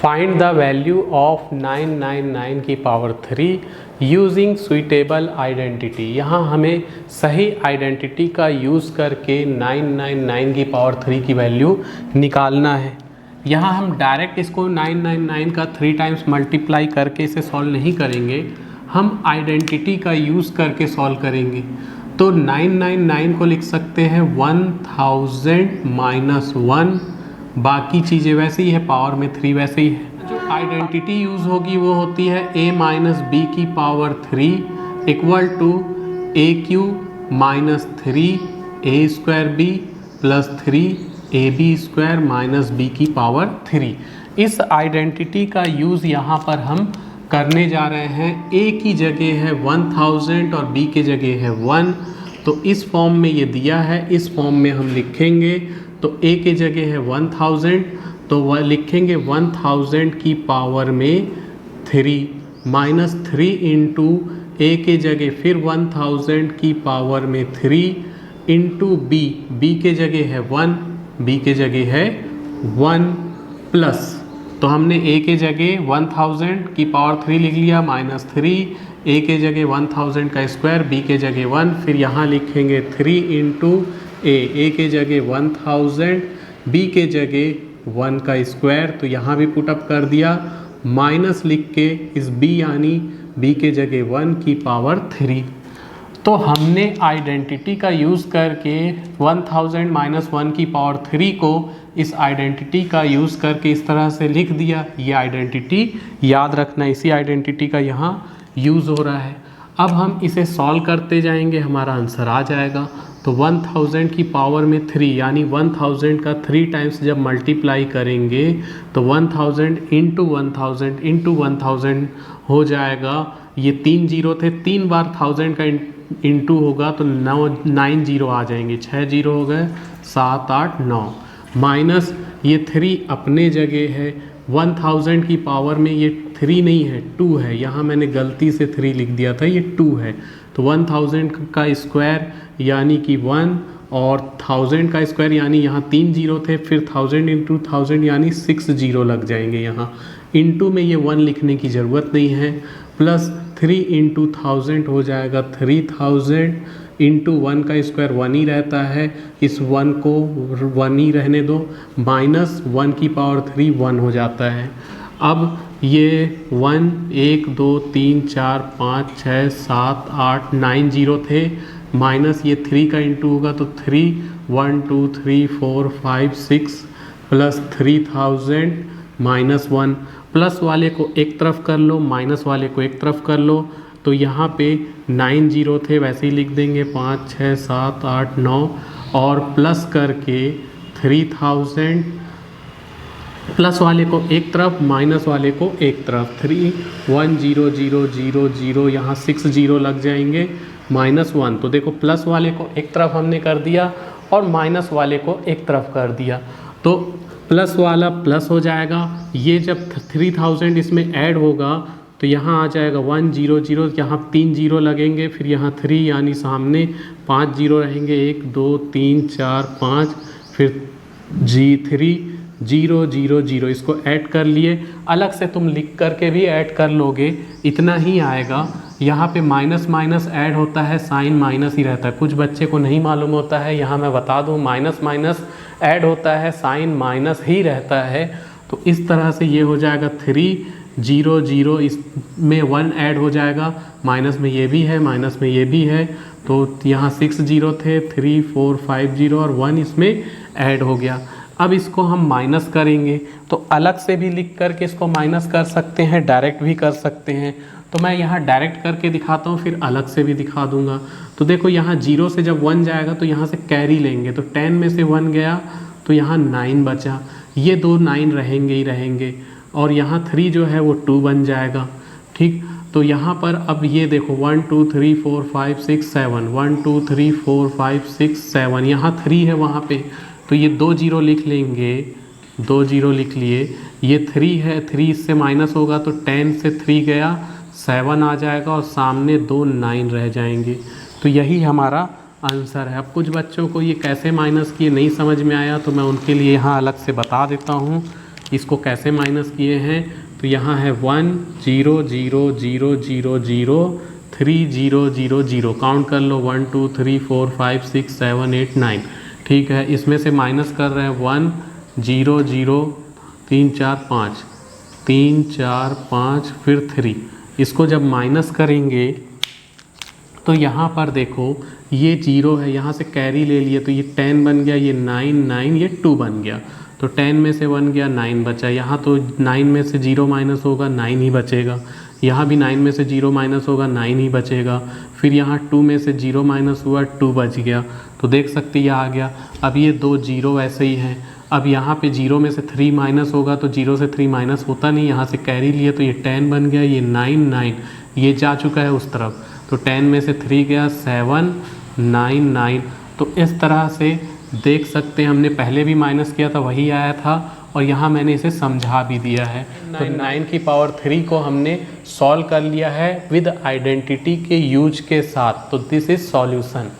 Find the value of 999 की power 3 using suitable identity. यहाँ हमें सही आइडेंटिटी का यूज़ करके 999 की पावर 3 की वैल्यू निकालना है। यहाँ हम डायरेक्ट इसको 999 का 3 टाइम्स मल्टीप्लाई करके इसे सॉल्व नहीं करेंगे, हम आइडेंटिटी का यूज़ करके सॉल्व करेंगे। तो 999 को लिख सकते हैं 1000 माइनस 1, बाकी चीज़ें वैसे ही है, पावर में 3 वैसे ही है। जो आइडेंटिटी यूज़ होगी वो होती है a माइनस बी की power 3 equal to A cube minus 3 A square B plus 3 A B square minus B की पावर 3। इस आइडेंटिटी का यूज़ यहाँ पर हम करने जा रहे हैं। a की जगह है 1000 और b की जगह है 1, तो इस फॉर्म में ये दिया है, इस फॉर्म में हम लिखेंगे। तो a की जगह है 1000, तो वह लिखेंगे 1000 की पावर में 3 माइनस 3 इंटू a के जगह फिर 1000 की पावर में 3 इंटू b के जगह है 1, b के जगह है 1 प्लस, तो हमने a के जगह 1000 की पावर 3 लिख लिया माइनस 3, a के जगह 1000 का स्क्वायर, b के जगह 1, फिर यहाँ लिखेंगे 3 इंटू a के जगह 1000, b के जगह 1 का स्क्वायर, तो यहाँ भी पुटअप कर दिया, माइनस लिख के इस b यानी b के जगह 1 की पावर 3। तो हमने आइडेंटिटी का यूज़ करके 1000 माइनस 1 की पावर 3 को इस आइडेंटिटी का यूज़ करके इस तरह से लिख दिया। ये आइडेंटिटी याद रखना, इसी आइडेंटिटी का यहाँ यूज़ हो रहा है। अब हम इसे सॉल्व करते जाएंगे, हमारा आंसर आ जाएगा। तो 1000 की पावर में 3 यानी 1000 का 3 टाइम्स जब मल्टीप्लाई करेंगे तो 1000 इंटू 1000 इंटू 1000 हो जाएगा। ये 3 जीरो थे, 3 बार 1000 का इंटू होगा तो 9 जीरो आ जाएंगे, 6 जीरो हो गए, 7 8 9 माइनस ये 3 अपने जगह है। 1000 की पावर में ये 3 नहीं है, 2 है, यहाँ मैंने गलती से 3 लिख दिया था, ये 2 है। तो 1000 का स्क्वायर यानी कि 1 और 1000 का स्क्वायर यानी यहाँ 3 जीरो थे, फिर 1000 इंटू 1000 यानी 6 जीरो लग जाएंगे। यहाँ इंटू में ये 1 लिखने की ज़रूरत नहीं है, प्लस 3 इंटू 1000 हो जाएगा 3000 इंटू 1 का स्क्वायर 1 ही रहता है, इस 1 को 1 ही रहने दो, माइनस 1 की पावर 3 1 हो जाता है। अब ये 1 1 2 3 4 5 6 7 8 9 जीरो थे, माइनस ये 3 का इंटू होगा तो 3 1 2 3 4 5 6 प्लस 3000 माइनस 1, प्लस वाले को एक तरफ कर लो, माइनस वाले को एक तरफ कर लो, तो यहाँ पे 9 जीरो थे वैसे ही लिख देंगे, 5 6 7 8 9 और प्लस करके 3000, प्लस वाले को एक तरफ माइनस वाले को एक तरफ, 3 1 0 0 0 0 यहाँ 6 जीरो लग जाएंगे, माइनस 1। तो देखो प्लस वाले को एक तरफ हमने कर दिया और माइनस वाले को एक तरफ कर दिया, तो प्लस वाला प्लस हो जाएगा। ये जब 3000 इसमें ऐड होगा तो यहाँ आ जाएगा 1 0 0, यहाँ 3 जीरो लगेंगे, फिर यहाँ 3 यानी सामने 5 जीरो रहेंगे, 1 2 3 4 5, फिर G3 0 0 0, इसको ऐड कर लिए। अलग से तुम लिख करके भी ऐड कर लोगे, इतना ही आएगा। यहाँ पे माइनस माइनस ऐड होता है, साइन माइनस ही रहता है, कुछ बच्चे को नहीं मालूम होता है, यहाँ मैं बता दूँ माइनस माइनस ऐड होता है, साइन माइनस ही रहता है। तो इस तरह से ये हो जाएगा 3 0 0, इसमें 1 ऐड हो जाएगा, माइनस में ये भी है, माइनस में ये भी है, तो यहाँ 6 जीरो थे, 3 4 5 जीरो और 1 इसमें ऐड हो गया। अब इसको हम माइनस करेंगे, तो अलग से भी लिख करके इसको माइनस कर सकते हैं, डायरेक्ट भी कर सकते हैं। तो मैं यहाँ डायरेक्ट करके दिखाता हूँ, फिर अलग से भी दिखा दूँगा। तो देखो यहाँ 0 से जब 1 जाएगा तो यहाँ से कैरी लेंगे, तो 10 में से 1 गया तो यहाँ 9 बचा, ये 2 9 रहेंगे ही रहेंगे, और यहाँ 3 जो है वो 2 बन जाएगा। ठीक, तो यहाँ पर अब ये देखो 1 2 3 4 5 6 7, 1 2 3 4 5 6 7, यहाँ 3 है वहाँ पे, तो ये 2 जीरो लिख लेंगे, 2 जीरो लिख लिए, ये 3 है, 3 इससे माइनस होगा तो 10 से 3 गया 7 आ जाएगा और सामने 2 9 रह जाएंगे। तो यही हमारा आंसर है। अब कुछ बच्चों को ये कैसे माइनस किए नहीं समझ में आया, तो मैं उनके लिए यहाँ अलग से बता देता हूँ। इसको कैसे माइनस किए हैं, तो यहाँ है 1 0 0 0 0 0 3 0 0 0, काउंट कर लो 1 2 3 4 5 6 7 8 9। ठीक है, इसमें से माइनस कर रहे हैं 1 0 0 3 4 5 3 4 5 फिर 3। इसको जब माइनस करेंगे तो यहाँ पर देखो ये 0 है, यहाँ से कैरी ले लिए तो ये 10 बन गया, ये 9 9 ये 2 बन गया, तो 10 में से 1 गया 9 बचा। यहाँ तो 9 में से 0 माइनस होगा 9 ही बचेगा, यहाँ भी 9 में से 0 माइनस होगा 9 ही बचेगा, फिर यहाँ 2 में से 0 माइनस हुआ 2 बच गया। तो देख सकते ये आ गया। अब ये 2 0 ऐसे ही हैं। अब यहाँ पे 0 में से 3 माइनस होगा तो 0 से 3 माइनस होता नहीं, यहाँ से कैरी लिए तो ये 10 बन गया, ये 9 9 ये जा चुका है उस तरफ, तो 10 में से 3 गया 7 9 9। तो इस तरह से देख सकते हैं, हमने पहले भी माइनस किया था वही आया था, और यहाँ मैंने इसे समझा भी दिया है। तो 9 की पावर 3 को हमने सॉल्व कर लिया है विद आइडेंटिटी के यूज के साथ। तो दिस इज सॉल्यूशन।